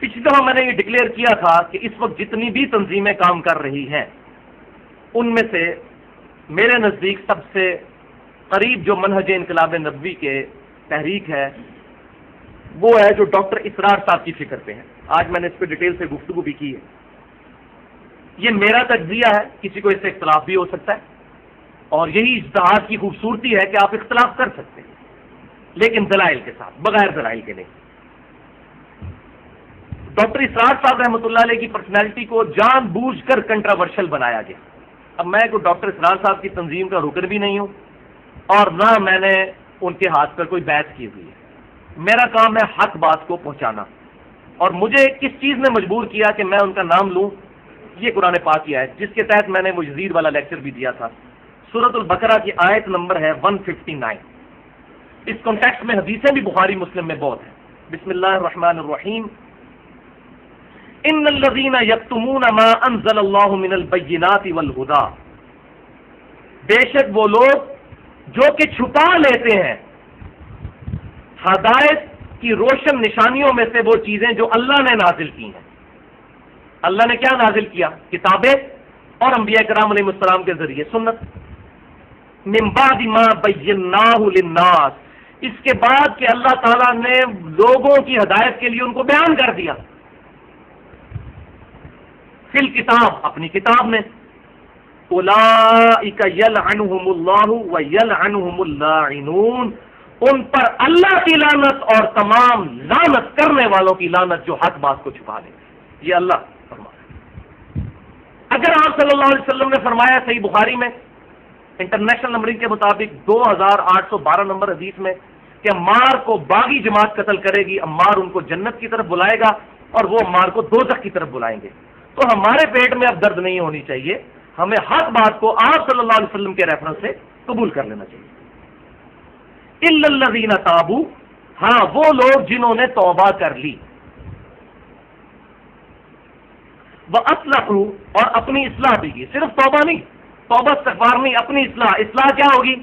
پچھلی دفعہ میں نے یہ ڈکلیئر کیا تھا کہ اس وقت جتنی بھی تنظیمیں کام کر رہی ہیں ان میں سے میرے نزدیک سب سے قریب جو منہج انقلاب نبوی کے تحریک ہے وہ ہے جو ڈاکٹر اسرار صاحب کی فکر پہ ہے. آج میں نے اس پہ ڈیٹیل سے گفتگو بھی کی ہے. یہ میرا تجزیہ ہے، کسی کو اس سے اختلاف بھی ہو سکتا ہے، اور یہی اجتہاد کی خوبصورتی ہے کہ آپ اختلاف کر سکتے ہیں لیکن دلائل کے ساتھ، بغیر دلائل کے نہیں. ڈاکٹر اسرار صاحب رحمۃ اللہ علیہ کی پرسنالٹی کو جان بوجھ کر کنٹراورشل بنایا گیا. اب میں کوئی ڈاکٹر اسرار صاحب کی تنظیم کا رکن بھی نہیں ہوں اور نہ میں نے ان کے ہاتھ پر کوئی بحث کی ہوئی ہے. میرا کام ہے حق بات کو پہنچانا، اور مجھے کس چیز نے مجبور کیا کہ میں ان کا نام لوں؟ یہ قرآن پاک کی آیت جس کے تحت میں نے وہ یزید والا لیکچر بھی دیا تھا. سورۃ البقرہ کی آیت نمبر ہے 159. اس کانٹیکسٹ میں حدیثیں بھی بخاری مسلم میں بہت ہیں. بسم اللہ الرحمن الرحیم. ان الذین یکتمون ما انزل اللہ من البینات والہدی، بے شک وہ لوگ جو کہ چھپا لیتے ہیں ہدایت کی روشن نشانیوں میں سے وہ چیزیں جو اللہ نے نازل کی ہیں. اللہ نے کیا نازل کیا؟ کتابیں اور انبیاء کرام علیہ السلام کے ذریعے سنت. من بعد ما بیناہ للناس، اس کے بعد کہ اللہ تعالیٰ نے لوگوں کی ہدایت کے لیے ان کو بیان کر دیا. فی الکتاب، اپنی کتاب میں. اولئک یلعنہم اللہ ویلعنہم اللاعنون، ان پر اللہ کی لعنت اور تمام لعنت کرنے والوں کی لعنت جو حق بات کو چھپا دیں. یہ اللہ فرمایا. اگر آپ صلی اللہ علیہ وسلم نے فرمایا صحیح بخاری میں انٹرنیشنل نمبرنگ کے مطابق 2812 نمبر حدیث میں کہ عمار کو باغی جماعت قتل کرے گی، عمار ان کو جنت کی طرف بلائے گا اور وہ عمار کو دوزخ کی طرف بلائیں گے، تو ہمارے پیٹ میں اب درد نہیں ہونی چاہیے. ہمیں حق بات کو آپ صلی اللہ علیہ وسلم کے ریفرنس سے قبول کر لینا چاہیے. الا الذین تابوا، ہاں وہ لوگ جنہوں نے توبہ کر لی، وَأَصْلَحُوا، اور اپنی اصلاح بھی کی. صرف توبہ نہیں، توبہ استغفار نہیں، اپنی اصلاح. اصلاح کیا ہوگی؟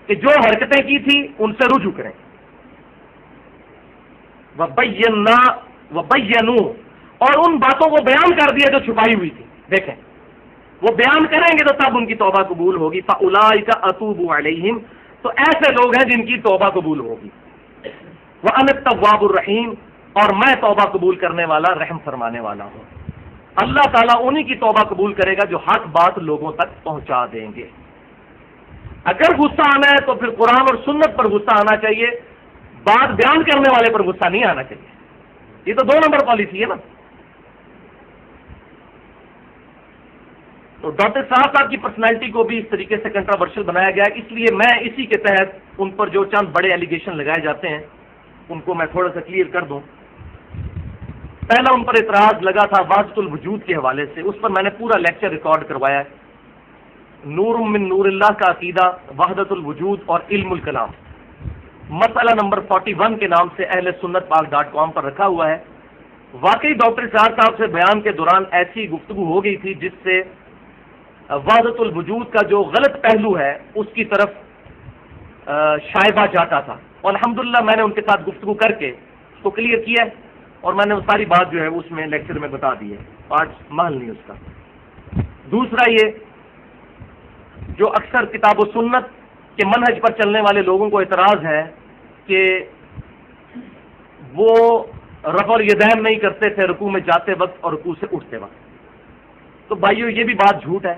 کہ جو حرکتیں کی تھی ان سے رجوع کریں. وَبَيَّنُوا، اور ان باتوں کو بیان کر دیا جو چھپائی ہوئی تھی. دیکھیں وہ بیان کریں گے تو تب ان کی توبہ قبول ہوگی. فَأُولَٰئِكَ أَتُوبُ عَلَيْهِمْ، تو ایسے لوگ ہیں جن کی توبہ قبول ہوگی. وَأَنَا التَّوَّابُ الرَّحِيمُ، اور میں توبہ قبول کرنے والا رحم فرمانے والا ہوں. اللہ تعالیٰ انہی کی توبہ قبول کرے گا جو حق بات لوگوں تک پہنچا دیں گے. اگر غصہ آنا ہے تو پھر قرآن اور سنت پر غصہ آنا چاہیے، بات بیان کرنے والے پر غصہ نہیں آنا چاہیے. یہ تو 2 نمبر پالیسی ہے نا. تو ڈاکٹر صاحب کی پرسنالٹی کو بھی اس طریقے سے کنٹراورشل بنایا گیا ہے. اس لیے میں اسی کے تحت ان پر جو چند بڑے ایلیگیشن لگائے جاتے ہیں ان کو میں تھوڑا سا کلیئر کر دوں. پہلا ان پر اعتراض لگا تھا وحدت الوجود کے حوالے سے، اس پر میں نے پورا لیکچر ریکارڈ کروایا ہے. نور من نور اللہ کا عقیدہ، وحدت الوجود اور علم الکلام، مسئلہ نمبر 41 کے نام سے اہل سنت پاک.com پر رکھا ہوا ہے. واقعی ڈاکٹر صاحب سے بیان کے دوران ایسی گفتگو ہو گئی تھی جس سے وحدت الوجود کا جو غلط پہلو ہے اس کی طرف شائبہ جاتا تھا، اور الحمدللہ میں نے ان کے ساتھ گفتگو کر کے اس کو کلیئر کیا ہے، اور میں نے وہ ساری بات جو ہے اس میں لیکچر میں بتا دی ہے. آج محل نہیں اس کا. دوسرا یہ جو اکثر کتاب و سنت کے منہج پر چلنے والے لوگوں کو اعتراض ہے کہ وہ رفع الیدین نہیں کرتے تھے رکوع میں جاتے وقت اور رکوع سے اٹھتے وقت. تو بھائیو یہ بھی بات جھوٹ ہے.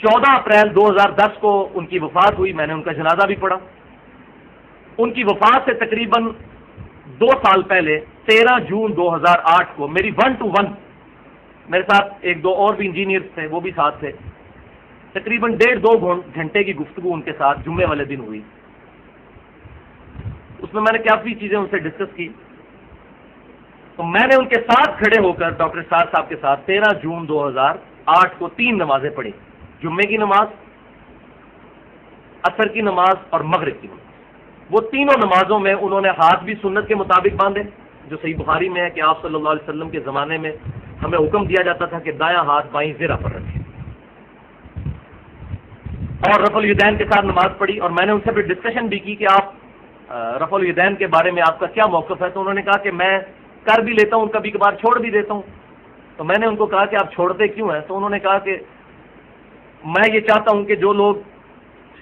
14 اپریل 2010 کو ان کی وفات ہوئی، میں نے ان کا جنازہ بھی پڑھا. ان کی وفات سے تقریباً 2 سال پہلے 13 جون 2008 کو میری 1 to 1 میرے ساتھ 1-2 اور بھی انجینئر تھے، وہ بھی ساتھ تھے، تقریباً 1.5-2 گھنٹے کی گفتگو ان کے ساتھ جمعے والے دن ہوئی. اس میں نے کافی چیزیں ان سے ڈسکس کی. تو میں نے ان کے ساتھ کھڑے ہو کر ڈاکٹر صاحب کے ساتھ 13 جون 2008 کو 3 نمازیں پڑھی، جمعے کی نماز، عصر کی نماز اور مغرب کی نماز. وہ تینوں نمازوں میں انہوں نے ہاتھ بھی سنت کے مطابق باندھے، جو صحیح بخاری میں ہے کہ آپ صلی اللہ علیہ وسلم کے زمانے میں ہمیں حکم دیا جاتا تھا کہ دایاں ہاتھ بائیں زرہ پر رکھیں، اور رفع الیدین کے ساتھ نماز پڑھی. اور میں نے ان سے پھر ڈسکشن بھی کی کہ آپ رفع الیدین کے بارے میں آپ کا کیا موقف ہے. تو انہوں نے کہا کہ میں کر بھی لیتا ہوں، کبھی کبھار چھوڑ بھی دیتا ہوں. تو میں نے ان کو کہا کہ آپ چھوڑتے کیوں ہیں؟ تو انہوں نے کہا کہ میں یہ چاہتا ہوں کہ جو لوگ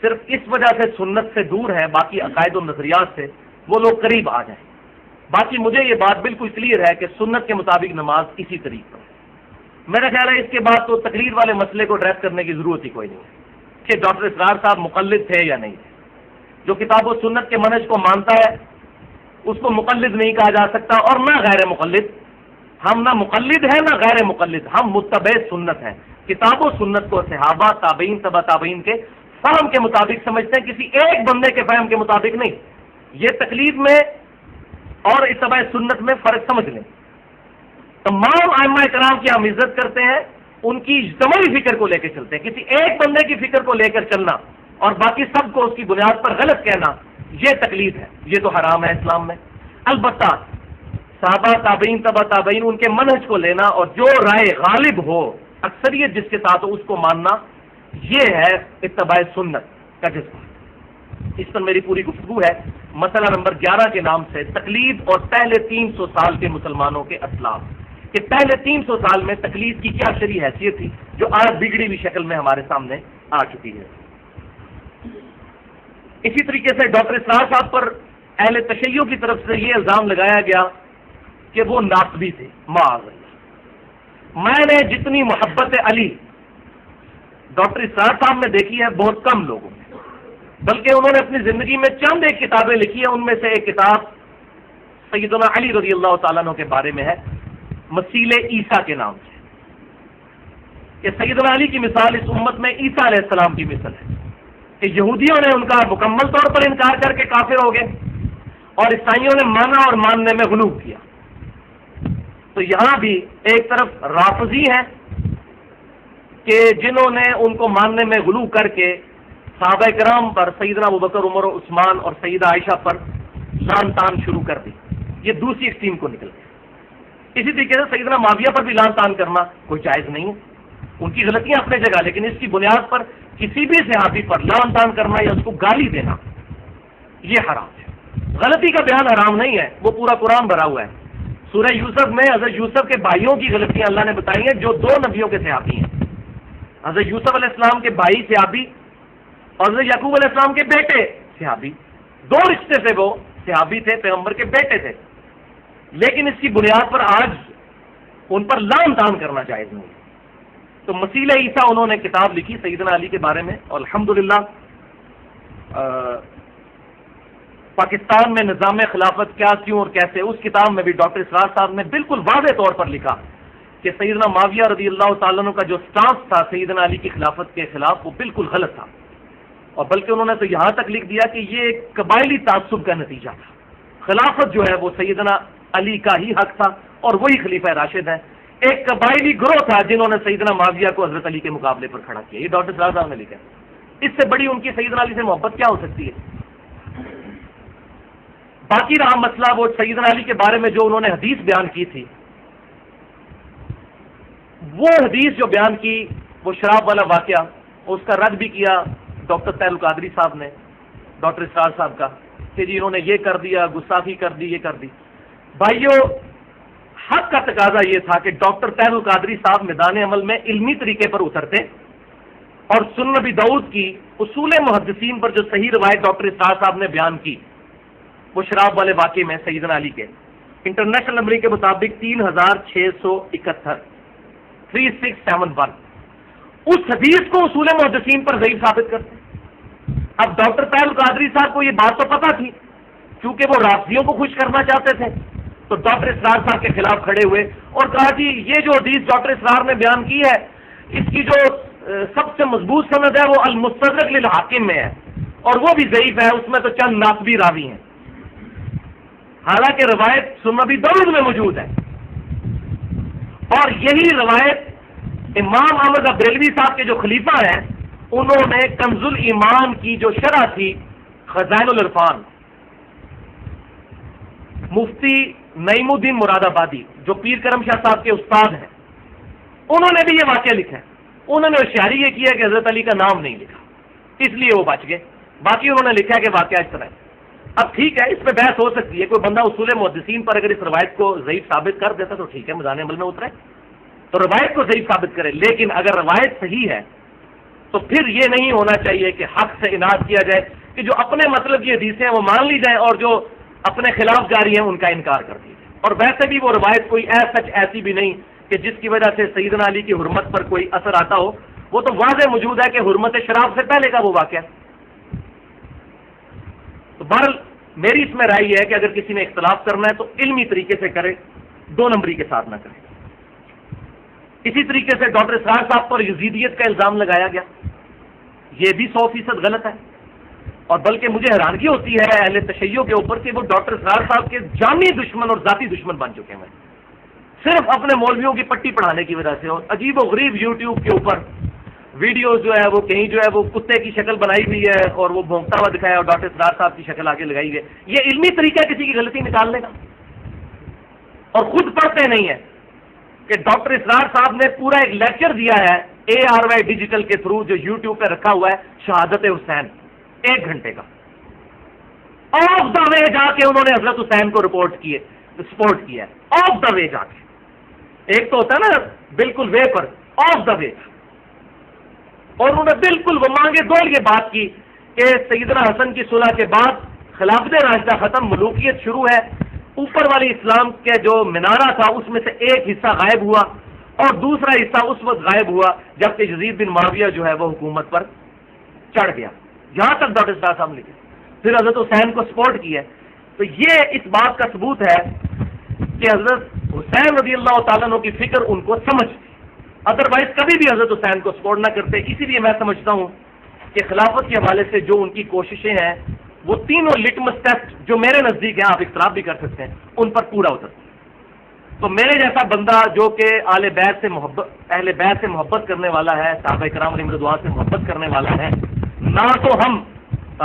صرف اس وجہ سے سنت سے دور ہیں، باقی عقائد و نظریات سے، وہ لوگ قریب آ جائیں. باقی مجھے یہ بات بالکل کلیئر ہے کہ سنت کے مطابق نماز اسی طریقے پر ہے. میرا خیال ہے اس کے بعد تو تقریر والے مسئلے کو ایڈریس کرنے کی ضرورت ہی کوئی نہیں ہے کہ ڈاکٹر اسرار صاحب مقلد تھے یا نہیں تھے. جو کتاب و سنت کے منہج کو مانتا ہے اس کو مقلد نہیں کہا جا سکتا، اور نہ غیر مقلد. ہم نہ مقلد ہیں نہ غیر مقلد، ہم متبع سنت ہیں. کتاب و سنت کو صحابہ، تابعین، تبع تابعین کے فہم کے مطابق سمجھتے ہیں، کسی ایک بندے کے فہم کے مطابق نہیں. یہ تقلید میں اور اتباع سنت میں فرق سمجھ لیں. تمام ائمہ کرام کی ہم عزت کرتے ہیں، ان کی اجتماعی فکر کو لے کے چلتے ہیں. کسی ایک بندے کی فکر کو لے کر چلنا اور باقی سب کو اس کی بنیاد پر غلط کہنا، یہ تقلید ہے، یہ تو حرام ہے اسلام میں. البتہ صحابہ، تابعین، تبع تابعین، ان کے منہج کو لینا اور جو رائے غالب ہو، اکثریت جس کے ساتھ ہو، اس کو ماننا، یہ ہے اتباع سنت کا جذبہ. اس پر میری پوری گفتگو ہے. مسئلہ نمبر 11 کے نام سے تقلید اور پہلے 300 سال کے مسلمانوں کے اسلاف، کہ پہلے 300 سال میں تقلید کی کیا شرعی حیثیت تھی جو آج بگڑی ہوئی شکل میں ہمارے سامنے آ چکی ہے. اسی طریقے سے ڈاکٹر اسرار صاحب پر اہل تشیع کی طرف سے یہ الزام لگایا گیا کہ وہ ناصبی تھے. معاذ اللہ. میں نے جتنی محبت علی ڈاکٹر اسرار صاحب نے دیکھی ہے بہت کم لوگوں میں، بلکہ انہوں نے اپنی زندگی میں چند ایک کتابیں لکھی ہیں. ان میں سے ایک کتاب سیدنا علی رضی اللہ تعالیٰ عنہ کے بارے میں ہے، مسیل عیسیٰ کے نام سے، کہ سیدنا علی کی مثال اس امت میں عیسیٰ علیہ السلام کی مثال ہے، کہ یہودیوں نے ان کا مکمل طور پر انکار کر کے کافر ہو گئے اور عیسائیوں نے مانا اور ماننے میں غلو کیا. تو یہاں بھی ایک طرف رافضی ہیں کہ جنہوں نے ان کو ماننے میں غلو کر کے صحابہ کرام پر، سیدنا ابوبکر، عمر و عثمان اور سیدہ عائشہ پر لان تان شروع کر دی. یہ دوسری ایکسٹریم کو نکل گیا. اسی طریقے سے سیدنا معاویہ پر بھی لان تان کرنا کوئی جائز نہیں ہے، ان کی غلطیاں اپنے جگہ، لیکن اس کی بنیاد پر کسی بھی صحابی پر لان تان کرنا یا اس کو گالی دینا، یہ حرام ہے. غلطی کا بیان حرام نہیں ہے، وہ پورا قرآن بھرا ہوا ہے. سورہ یوسف میں حضرت یوسف کے بھائیوں کی غلطیاں اللہ نے بتائی ہیں جو 2 نبیوں کے صحابی ہیں. حضرت یوسف علیہ السلام کے بھائی صحابی اور حضرت یعقوب علیہ السلام کے بیٹے صحابی، 2 رشتے سے وہ صحابی تھے، پیغمبر کے بیٹے تھے. لیکن اس کی بنیاد پر آج ان پر لان تان کرنا جائز نہیں. تو مسیل عیسیٰ انہوں نے کتاب لکھی سیدنا علی کے بارے میں، اور الحمدللہ پاکستان میں نظام خلافت کیا، کیوں اور کیسے، اس کتاب میں بھی ڈاکٹر اسرار صاحب نے بالکل واضح طور پر لکھا کہ سیدنا معاویہ رضی اللہ تعالیٰ عنہ کا جو سٹانس تھا سیدنا علی کی خلافت کے خلاف وہ بالکل غلط تھا. اور بلکہ انہوں نے تو یہاں تک لکھ دیا کہ یہ ایک قبائلی تعصب کا نتیجہ تھا. خلافت جو ہے وہ سیدنا علی کا ہی حق تھا اور وہی خلیفہ راشد ہیں. ایک قبائلی گروہ تھا جنہوں نے سیدنا معاویہ کو حضرت علی کے مقابلے پر کھڑا کیا. یہ ڈاکٹر اسرار صاحب نے لکھا. اس سے بڑی ان کی سیدنا علی سے محبت کیا ہو سکتی ہے؟ باقی رہا مسئلہ وہ سیدنا علی کے بارے میں جو انہوں نے حدیث بیان کی تھی، وہ حدیث جو بیان کی وہ شراب والا واقعہ، اس کا رد بھی کیا ڈاکٹر طاہر القادری صاحب نے ڈاکٹر اسرار صاحب کا، کہ جی انہوں نے یہ کر دیا، گستاخی کر دی، یہ کر دی. بھائیو، حق کا تقاضا یہ تھا کہ ڈاکٹر طاہر القادری صاحب میدان عمل میں علمی طریقے پر اترتے اور سنن نبی داؤد کی اصول محدثین پر جو صحیح روایت ڈاکٹر اسرار صاحب نے بیان کی، وہ شراب والے واقعے میں سیدنا علی کے انٹرنیشنل نمبرنگ کے مطابق 3671 3671، اس حدیث کو اصول محدثین پر ضعیف ثابت کرتے. اب ڈاکٹر طاہر القادری صاحب کو یہ بات تو پتہ تھی، کیونکہ وہ رافضیوں کو خوش کرنا چاہتے تھے، تو ڈاکٹر اسرار صاحب کے خلاف کھڑے ہوئے اور کہا جی یہ جو حدیث ڈاکٹر اسرار نے بیان کی ہے، اس کی جو سب سے مضبوط سند ہے وہ المستدرک للحاکم میں ہے، اور وہ بھی ضعیف ہے، اس میں تو چند ناسبی راوی ہیں، حالانکہ روایت سنن نبی داؤد میں موجود ہے. اور یہی روایت امام احمد بریلوی صاحب کے جو خلیفہ ہیں، انہوں نے کنز الایمان کی جو شرح تھی، خزائن العرفان، مفتی نعیم الدین مراد آبادی جو پیر کرم شاہ صاحب کے استاد ہیں، انہوں نے بھی یہ واقعہ لکھا ہے. انہوں نے ہوشیاری یہ کیا کہ حضرت علی کا نام نہیں لکھا، اس لیے وہ بچ گئے. باقی انہوں نے لکھا ہے کہ واقعہ اس طرح ہے. اب ٹھیک ہے، اس پہ بحث ہو سکتی ہے، کوئی بندہ اصول محدثین پر اگر اس روایت کو ضعیف ثابت کر دیتا تو ٹھیک ہے، میدان عمل میں اترے تو روایت کو ضعیف ثابت کرے، لیکن اگر روایت صحیح ہے تو پھر یہ نہیں ہونا چاہیے کہ حق سے اناد کیا جائے کہ جو اپنے مطلب کی حدیثیں ہیں وہ مان لی جائیں اور جو اپنے خلاف جاری ہیں ان کا انکار کر دی جائے۔ اور ویسے بھی وہ روایت کوئی سچ ایسی بھی نہیں کہ جس کی وجہ سے سیدنا علی کی حرمت پر کوئی اثر آتا ہو، وہ تو واضح موجود ہے کہ حرمت شراب سے پہلے کا وہ واقعہ۔ تو بہرحال میری اس میں رائے یہ ہے کہ اگر کسی نے اختلاف کرنا ہے تو علمی طریقے سے کرے، دو نمبری کے ساتھ نہ کرے۔ اسی طریقے سے ڈاکٹر اسرار صاحب پر یزیدیت کا الزام لگایا گیا، یہ بھی 100% غلط ہے، اور بلکہ مجھے حیرانگی ہوتی ہے اہل تشیع کے اوپر کہ وہ ڈاکٹر اسرار صاحب کے جانی دشمن اور ذاتی دشمن بن چکے ہیں، صرف اپنے مولویوں کی پٹی پڑھانے کی وجہ سے۔ اور عجیب و غریب یوٹیوب کے اوپر ویڈیوز جو ہے وہ کہیں جو ہے وہ کتے کی شکل بنائی ہوئی ہے اور وہ بھونکتا ہوا دکھایا اور ڈاکٹر اسرار صاحب کی شکل آگے لگائی گئی۔ یہ علمی طریقہ ہے کسی کی غلطی نکالنے کا، اور خود پڑھتے نہیں ہیں کہ ڈاکٹر اسرار صاحب نے پورا ایک لیکچر دیا ہے ARY ڈیجیٹل کے تھرو جو یوٹیوب پہ رکھا ہوا ہے، شہادت حسین، 1 گھنٹے کا، آف دا وے جا کے انہوں نے حضرت حسین کو سپورٹ کیا ہے، آف دا وے جا کے۔ ایک تو ہوتا ہے نا بالکل وے پر، آف دا وے، اور انہوں نے بالکل وہ مانگے دول یہ بات کی کہ سیدنا حسن کی صلح کے بعد خلافت راشدہ ختم، ملوکیت شروع ہے، اوپر والی اسلام کے جو منارہ تھا اس میں سے ایک حصہ غائب ہوا اور دوسرا حصہ اس وقت غائب ہوا جبکہ یزید بن معاویہ جو ہے وہ حکومت پر چڑھ گیا۔ یہاں تک ڈاکٹر اسرار صاحب لکھے، پھر حضرت حسین کو سپورٹ کیا۔ تو یہ اس بات کا ثبوت ہے کہ حضرت حسین رضی اللہ تعالیٰ عنہ کی فکر ان کو سمجھ، ادروائز کبھی بھی حضرت حسین کو سپورٹ نہ کرتے۔ اسی لیے میں سمجھتا ہوں کہ خلافت کے حوالے سے جو ان کی کوششیں ہیں وہ تینوں لٹمس ٹیسٹ جو میرے نزدیک ہیں، آپ اختلاف بھی کر سکتے ہیں، ان پر پورا اترتے ہیں۔ تو میرے جیسا بندہ جو کہ اہل بیت سے محبت کرنے والا ہے، صحابہ کرام علیہم رضوان سے محبت کرنے والا ہے، نہ تو ہم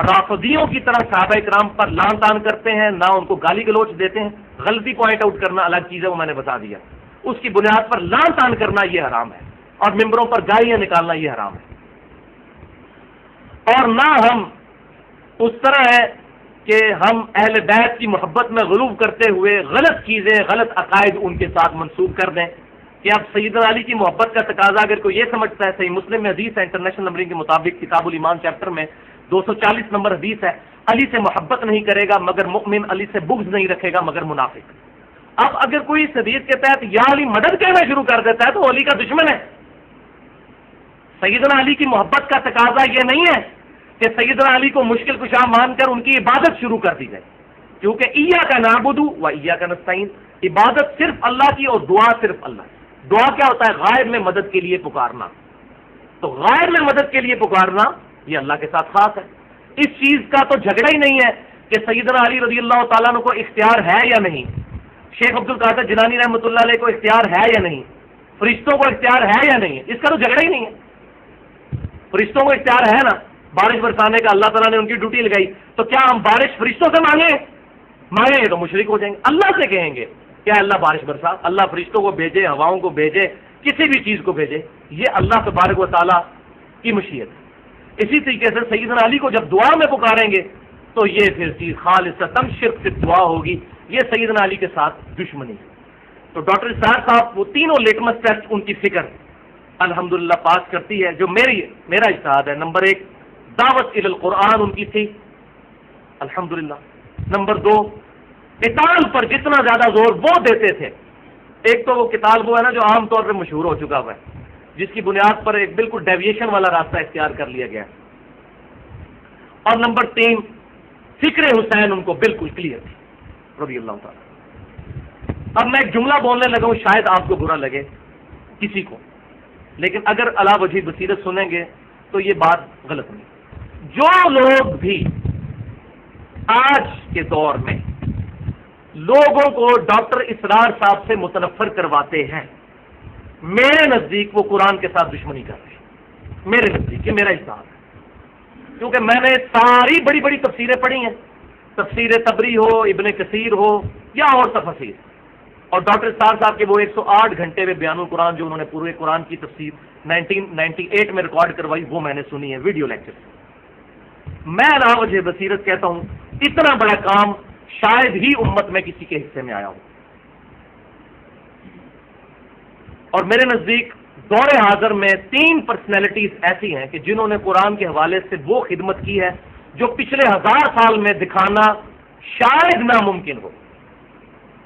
رافضیوں کی طرح صحابہ کرام پر لان تان کرتے ہیں، نہ ان کو گالی گلوچ دیتے ہیں۔ غلطی پوائنٹ آؤٹ کرنا الگ چیز ہے، وہ میں نے بتا دیا، اس کی بنیاد پر لان تان کرنا یہ حرام ہے، اور ممبروں پر گالیاں نکالنا یہ حرام ہے۔ اور نہ ہم اس طرح ہے کہ ہم اہل بیت کی محبت میں غلو کرتے ہوئے غلط چیزیں، غلط عقائد ان کے ساتھ منسوب کر دیں کہ اب سیدنا علی کی محبت کا تقاضا اگر کوئی یہ سمجھتا ہے، صحیح مسلم میں حدیث ہے انٹرنیشنل نمبرنگ کے مطابق کتاب الایمان چیپٹر میں 240 نمبر حدیث ہے، علی سے محبت نہیں کرے گا مگر مؤمن، علی سے بغض نہیں رکھے گا مگر منافق۔ اب اگر کوئی اس حدیث کے تحت یا علی مدد کہنا شروع کر دیتا ہے تو علی کا دشمن ہے۔ سیدنا علی کی محبت کا تقاضا یہ نہیں ہے کہ سیدنا علی کو مشکل کشا مان کر ان کی عبادت شروع کر دی جائے، کیونکہ ایاک نعبد و ایاک نستعین، عبادت صرف اللہ کی اور دعا صرف اللہ کی۔ دعا کیا ہوتا ہے؟ غائب میں مدد کے لیے پکارنا، تو غائب میں مدد کے لیے پکارنا یہ اللہ کے ساتھ خاص ہے۔ اس چیز کا تو جھگڑا ہی نہیں ہے کہ سیدنا علی رضی اللہ تعالیٰ عنہ کو اختیار ہے یا نہیں، شیخ عبد القادر جیلانی رحمۃ اللہ علیہ کو اختیار ہے یا نہیں، فرشتوں کو اختیار ہے یا نہیں، اس کا تو جھگڑا ہی نہیں ہے۔ فرشتوں کو اختیار ہے نا بارش برسانے کا، اللہ تعالیٰ نے ان کی ڈیوٹی لگائی، تو کیا ہم بارش فرشتوں سے مانگیں گے تو مشرک ہو جائیں گے۔ اللہ سے کہیں گے کیا اللہ بارش برسا، اللہ فرشتوں کو بھیجے، ہواؤں کو بھیجے، کسی بھی چیز کو بھیجے، یہ اللہ تبارک و تعالیٰ کی مشیت ہے۔ اسی طریقے سے سیدنا علی کو جب دعا میں پکاریں گے تو یہ پھر چیز خالصتاً شرک سے دعا ہوگی، یہ سیدنا علی کے ساتھ دشمنی ہے۔ تو ڈاکٹر اسرار صاحب وہ تینوں لیٹمس ٹیسٹ ان کی فکر الحمدللہ پاس کرتی ہے، جو میرا اجتہاد ہے۔ نمبر 1 دعوت الی القرآن ان کی تھی الحمدللہ۔ نمبر 2 قتال پر جتنا زیادہ زور وہ دیتے تھے، ایک تو وہ قتال وہ ہے نا جو عام طور پہ مشہور ہو چکا ہوا ہے، جس کی بنیاد پر ایک بالکل ڈیویشن والا راستہ اختیار کر لیا گیا، اور نمبر 3 فکر حسین ان کو بالکل کلیئر تھی رضی اللہ تعالیٰ۔ اب میں ایک جملہ بولنے لگا ہوں، شاید آپ کو برا لگے کسی کو، لیکن اگر علا وجہ بصیرت سنیں گے تو یہ بات غلط نہیں۔ جو لوگ بھی آج کے دور میں لوگوں کو ڈاکٹر اسرار صاحب سے متنفر کرواتے ہیں، میرے نزدیک وہ قرآن کے ساتھ دشمنی کر رہے ہیں، میرے نزدیک، یہ میرا احساس ہے، کیونکہ میں نے ساری بڑی بڑی تفسیریں پڑھی ہیں، تفسیر طبری ہو، ابن کثیر ہو یا اور تفسیر، اور ڈاکٹر اسرار صاحب کے وہ 108 گھنٹے میں بیان القرآن جو انہوں نے پورے قرآن کی تفسیر 1998 میں ریکارڈ کروائی، وہ میں نے سنی ہے ویڈیو لیکچر سے۔ میں علا وجہ بصیرت کہتا ہوں اتنا بڑا کام شاید ہی امت میں کسی کے حصے میں آیا ہو. اور میرے نزدیک دور حاضر میں 3 پرسنالٹیز ایسی ہیں کہ جنہوں نے قرآن کے حوالے سے وہ خدمت کی ہے جو پچھلے 1000 سال میں دکھانا شاید ناممکن ہو.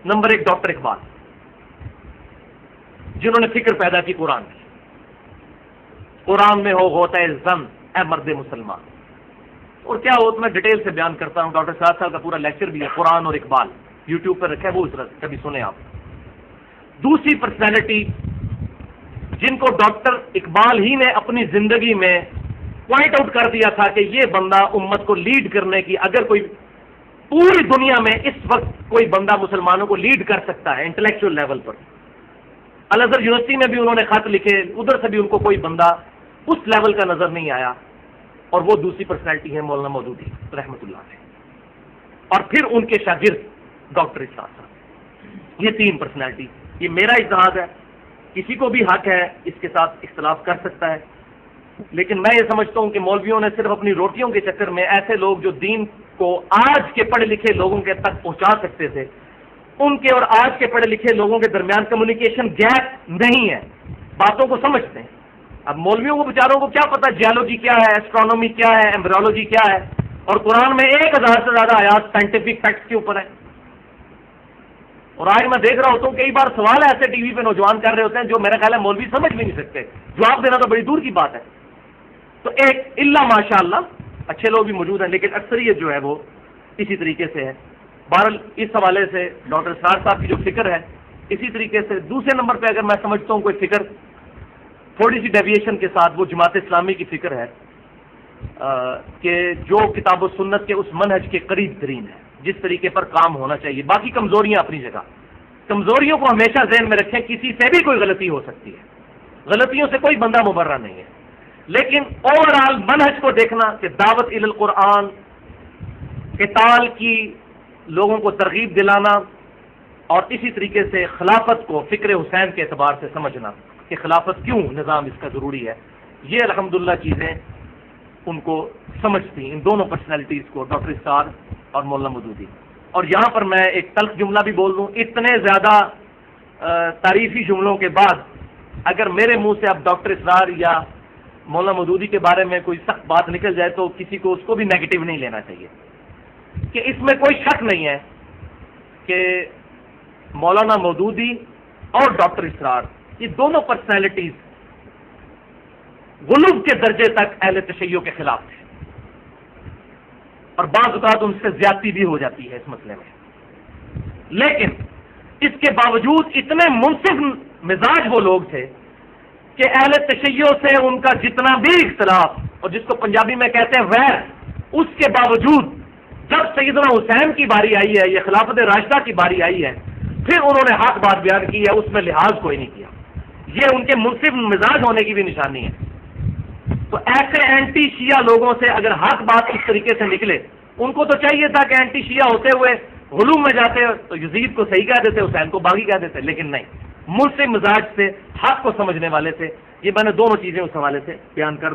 نمبر 1 ڈاکٹر اقبال، جنہوں نے فکر پیدا کی قرآن کی. قرآن میں ہو ہوتا ہے زن اے مرد مسلمان. اور کیا ہو میں ڈیٹیل سے بیان کرتا ہوں، ڈاکٹر سعد صاحب کا پورا لیکچر بھی ہے قرآن اور اقبال یوٹیوب پر رکھا ہے، وہ اس طرح کبھی سنیں آپ. دوسری پرسنالٹی جن کو ڈاکٹر اقبال ہی نے اپنی زندگی میں پوائنٹ آؤٹ کر دیا تھا کہ یہ بندہ امت کو لیڈ کرنے کی، اگر کوئی پوری دنیا میں اس وقت کوئی بندہ مسلمانوں کو لیڈ کر سکتا ہے انٹلیکچوئل لیول پر. الازہر یونیورسٹی میں بھی انہوں نے خط لکھے، ادھر سے بھی ان کو کوئی بندہ اس لیول کا نظر نہیں آیا. اور وہ دوسری پرسنالٹی ہے مولانا مودودی رحمۃ اللہ علیہ، اور پھر ان کے شاگرد ڈاکٹر اسرار صاحب. یہ 3 پرسنالٹی، یہ میرا اجتہاد ہے، کسی کو بھی حق ہے اس کے ساتھ اختلاف کر سکتا ہے، لیکن میں یہ سمجھتا ہوں کہ مولویوں نے صرف اپنی روٹیوں کے چکر میں ایسے لوگ جو دین کو آج کے پڑھے لکھے لوگوں کے تک پہنچا سکتے تھے، ان کے اور آج کے پڑھے لکھے لوگوں کے درمیان کمیونیکیشن گیپ نہیں ہے، باتوں کو سمجھتے ہیں. اب مولویوں کو بیچاروں کو کیا پتا جیولوجی کیا ہے، ایسٹرونومی کیا ہے، ایمبریولوجی کیا ہے، اور قرآن میں 1000 سے زیادہ آیات سائنٹیفک فیکٹس کے اوپر ہے. اور آج میں دیکھ رہا ہوتا ہوں کئی بار سوال ایسے ٹی وی پہ نوجوان کر رہے ہوتے ہیں جو میرا خیال ہے مولوی سمجھ بھی نہیں سکتے، جواب دینا تو بڑی دور کی بات ہے. تو ایک اللہ ماشاء اللہ اچھے لوگ بھی موجود ہیں، لیکن اکثریت جو ہے وہ اسی طریقے سے ہے. بہرحال اس حوالے سے ڈاکٹر اسرار صاحب کی جو فکر ہے اسی طریقے سے. دوسرے نمبر پہ اگر میں سمجھتا ہوں کوئی فکر تھوڑی سی ڈیویشن کے ساتھ، وہ جماعت اسلامی کی فکر ہے کہ جو کتاب و سنت کے اس منہج کے قریب ترین ہے، جس طریقے پر کام ہونا چاہیے. باقی کمزوریاں اپنی جگہ، کمزوریوں کو ہمیشہ ذہن میں رکھیں، کسی سے بھی کوئی غلطی ہو سکتی ہے، غلطیوں سے کوئی بندہ مبرہ نہیں ہے، لیکن اوور آل منہج کو دیکھنا کہ دعوت الی القرآن، قتال کی لوگوں کو ترغیب دلانا، اور اسی طریقے سے خلافت کو فکر حسین کے اعتبار سے سمجھنا کہ خلافت کیوں نظام اس کا ضروری ہے. یہ الحمدللہ چیزیں ان کو سمجھتی، ان دونوں پرسنالٹیز کو، ڈاکٹر اسرار اور مولانا مودودی. اور یہاں پر میں ایک تلخ جملہ بھی بول دوں، اتنے زیادہ تعریفی جملوں کے بعد اگر میرے منہ سے اب ڈاکٹر اسرار یا مولانا مودودی کے بارے میں کوئی سخت بات نکل جائے تو کسی کو اس کو بھی نیگیٹو نہیں لینا چاہیے، کہ اس میں کوئی شک نہیں ہے کہ مولانا مودودی اور ڈاکٹر اسرار یہ دونوں پرسنالٹیز غلو کے درجے تک اہل تشیع کے خلاف تھے، اور بعض اوقات ان سے زیادتی بھی ہو جاتی ہے اس مسئلے میں. لیکن اس کے باوجود اتنے منصف مزاج وہ لوگ تھے کہ اہل تشیع سے ان کا جتنا بھی اختلاف، اور جس کو پنجابی میں کہتے ہیں ویر، اس کے باوجود جب سیدنا حسین کی باری آئی ہے، یہ خلافت راشدہ کی باری آئی ہے، پھر انہوں نے حق بات بیان کی ہے، اس میں لحاظ کوئی نہیں کیا. یہ ان کے منصف مزاج ہونے کی بھی نشانی ہے. تو ایسے اینٹی شیعہ لوگوں سے اگر حق بات اس طریقے سے نکلے، ان کو تو چاہیے تھا کہ اینٹی شیعہ ہوتے ہوئے غلو میں جاتے تو یزید کو صحیح کہہ دیتے، حسین کو باغی کہہ دیتے، لیکن نہیں، منصف مزاج سے، حق کو سمجھنے والے تھے. یہ میں نے دونوں چیزیں اس حوالے سے بیان کر